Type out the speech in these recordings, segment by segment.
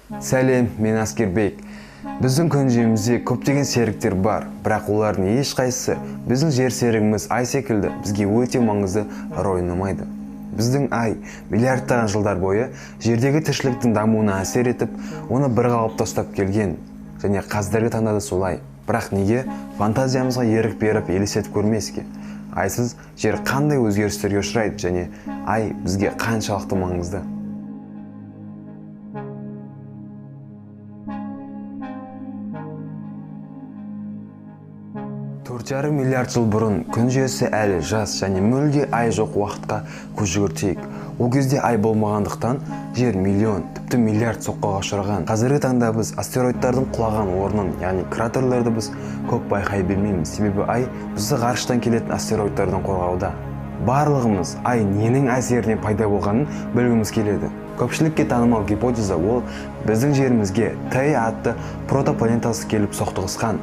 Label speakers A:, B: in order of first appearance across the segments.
A: Сәлем, мен Аскербек. Біздің көнжемізде көптеген серіктер бар, бірақ олардың ешқайсысы біздің жер серігіміз Ай секілді бізге өте маңызды рөл ойнамайды. Біздің Ай миллиардтаған жылдар бойы жердегі тіршіліктің дамуына әсер етіп, оны бір қалыпта ұстап келген, және қазіргі таңда да солай. Бірақ неге фантазиямызға ерік беріп елестетіп көрмеске? Айсыз жер қандай өзгерістерге ұшырайды және Ай бізге қаншалықты маңызды? 4,5 миллиард жыл бұрын күн жүйесі әлі жас және мүлде Ай жоқ уақытқа көз жүгіртейік. Ол кезде Ай болмағандықтан жер миллион, тіпті миллиард соққыға ұшыраған. Қазіргі таңда біз астероидтардың құлаған орнын, яғни кратерлерді біз көп байқай бермейміз, себебі Ай бізді ғарыштан келетін астероидтардан қорғауда. Барлығымыз Ай ненің әсерінен пайда болғанын білгіміз келеді. Көпшілікке танымал гипотеза ол біздің жерімізге Т атты протопланетасы келіп соқтығысқан.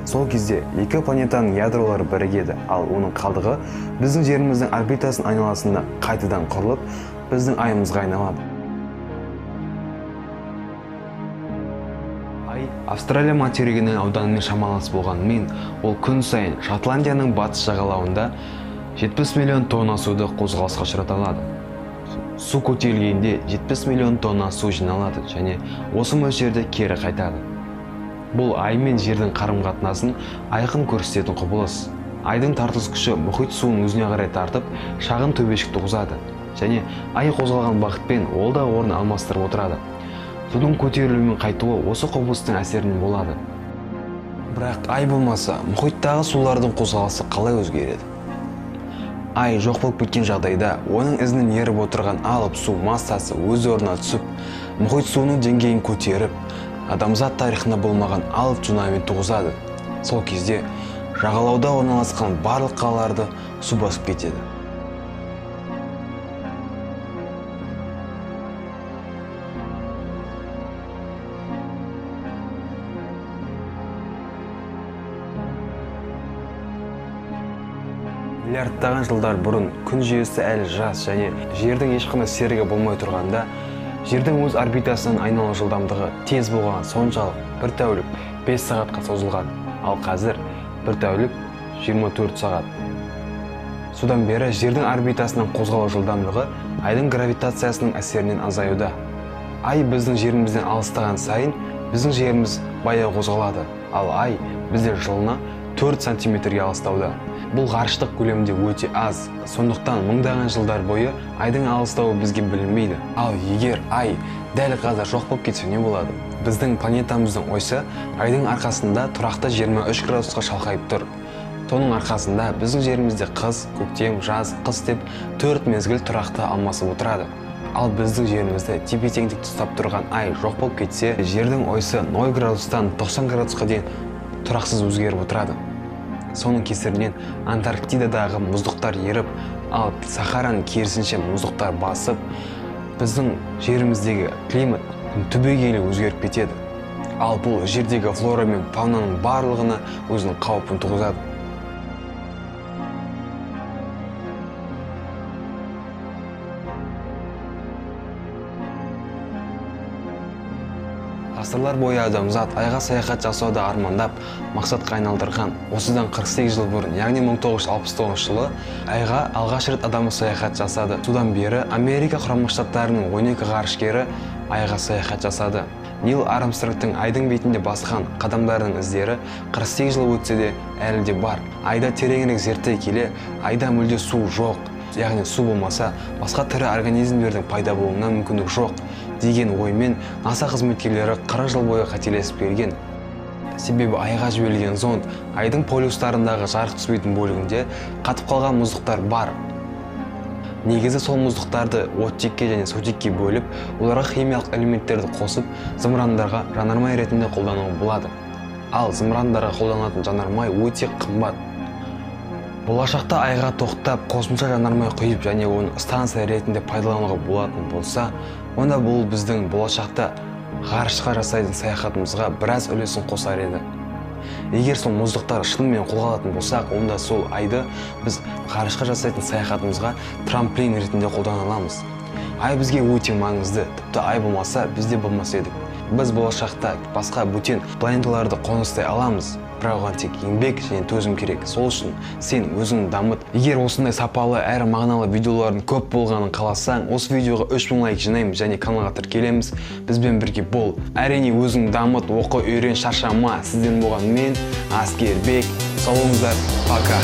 A: Сол кезде екі планетаның ядролары бірігеді, ал оның қалдығы біздің жеріміздің орбитасының айналасында қайтадан құрылып, біздің Айымызға айналады. Ай Австралия материгінің ауданымен шамалас болғанымен, ол күн сайын Шотландияның батыс жағалауында 70 миллион тонна суды қозғалысқа ұшырата алады. Су көтерілгенде 70 миллион тонна су жиналады және осы мөлшерде кері қайтады. Бұл Ай мен жердің қарым-қатынасын айқын көрсететін құбылыс. Айдың тартылыс күші мұхит суын өзіне қарай тартып, шағын төбешік туғызады және Ай қозғалған бағытпен ол да орын алмастырып отырады. Судың көтерілуі мен қайтуы осы құбылыстың әсерінен болады. Бірақ Ай болмаса, мұхиттағы сулардың қозғалысы қалай өзгереді? Ай жоқ болып кеткен жағдайда, оның ізінен еріп отырған алып су массасы өз орнына түсіп, мұхит суының деңгейін көтеріп, адамзат тарихында болмаған алып цунами туғызады. Сол кезде жағалауда орналасқан барлық қалаларды су басып кетеді. Миллиардтаған жылдар бұрын күн жүйесі әлі жас және жердің ешқандай серігі болмай тұрғанда, жердің өз орбитасының айналу жылдамдығы тез болған соншалық бір тәулік 5 сағатқа созылған, ал қазір бір тәулік 24 сағат. Содан бері жердің орбитасынан қозғалу жылдамдығы Айдың гравитациясының әсерінен азаюда. Ай біздің жерімізден алыстаған сайын біздің жеріміз баяу қозғалады, ал Ай бізден жылына 4 сантиметрге алыстауда. Бұл ғарыштық көлемде өте аз, сондықтан мыңдаған жылдар бойы Айдың алыстауы бізге білінбейді. Ал егер Ай дәл қазір жоқ болып кетсе не болады? Біздің планетамыздың ойсы Айдың арқасында тұрақты 23 градусқа шалқайып тұр. Соның арқасында біздің жерімізде қыс, көктем, жаз, қыс деп 4 мезгіл тұрақты алмасып отырады. Ал біздің жерімізді тепе-теңдікті ұстап тұрған Ай жоқ болып кетсе, жердің ойсы 0 градустан 90 градусқа дейін тұрақсыз өзгеріп отырады. Соның кесірінен Антарктидадағы мұздықтар еріп, ал Сахараның керісінше мұздықтар басып, біздің жеріміздегі климат түбегейлі өзгеріп кетеді. Ал бұл жердегі флора мен фаунаның барлығына өзінің қауіпін туғызады. Ғасырлар бойы адамзат Айға саяхат жасауды армандап, мақсатқа айналдырған. Осыдан 48 жыл бұрын, яғни 1969 жылы Айға алғаш рет адамы саяхат жасады. Содан бері Америка құрама штаттарының 12 ғарышкері Айға саяхат жасады. Нил Армстронгтың Айдың бетінде басқан қадамдарының іздері 48 жыл өтсе де әлі де бар. Айда тереңірек зерттей келе, Айда мүлде су жоқ, яғни су болмаса, басқа тірі организмдердің пайда болуына мүмкіндік жоқ деген оймен НАСА қызметкерлері 40 жыл бойы қателесіп келген. Себебі Айға жіберілген зонд Айдың полюстарындағы жарық түспейтін бөлігінде қатып қалған мұздықтар бар. Негізі сол мұздықтарды оттекке және сутекке бөліп, оларға химиялық элементтерді қосып, зымырандарға жанармай ретінде қолдануға болады. Ал зымырандарға қолданатын жанармай өте қымбат. Болашақта Айға тоқтап, қосымша жанармай құйып және оны станция ретінде пайдалануға болатын болса, онда бұл біздің болашақта ғарышқа жасайтын саяхатымызға біраз үлесін қосар еді. Егер сол мұздықтар шынымен қолға алатын болсақ, онда сол Айды біз ғарышқа жасайтын саяхатымызға трамплин ретінде қолдана аламыз. Ай бізге өте маңызды, тіпті ай болмаса бізде болмас едік. Біз болашақта басқа бөтен планеталарды қоныстай аламыз, бірақ оған тек еңбек және төзім керек. Сол үшін сен өзіңді дамыт. Егер осындай сапалы әрі мағыналы видеолардың көп болғанын қаласаң, осы видеоға 3000 лайк жинаймыз және каналға тіркелеміз. Бізбен бірге бол. Әрине өзіңді дамыт, оқы, үйрен, шаршама. Сізден болған мен, Аскербек. Сау болыңыздар. Пока.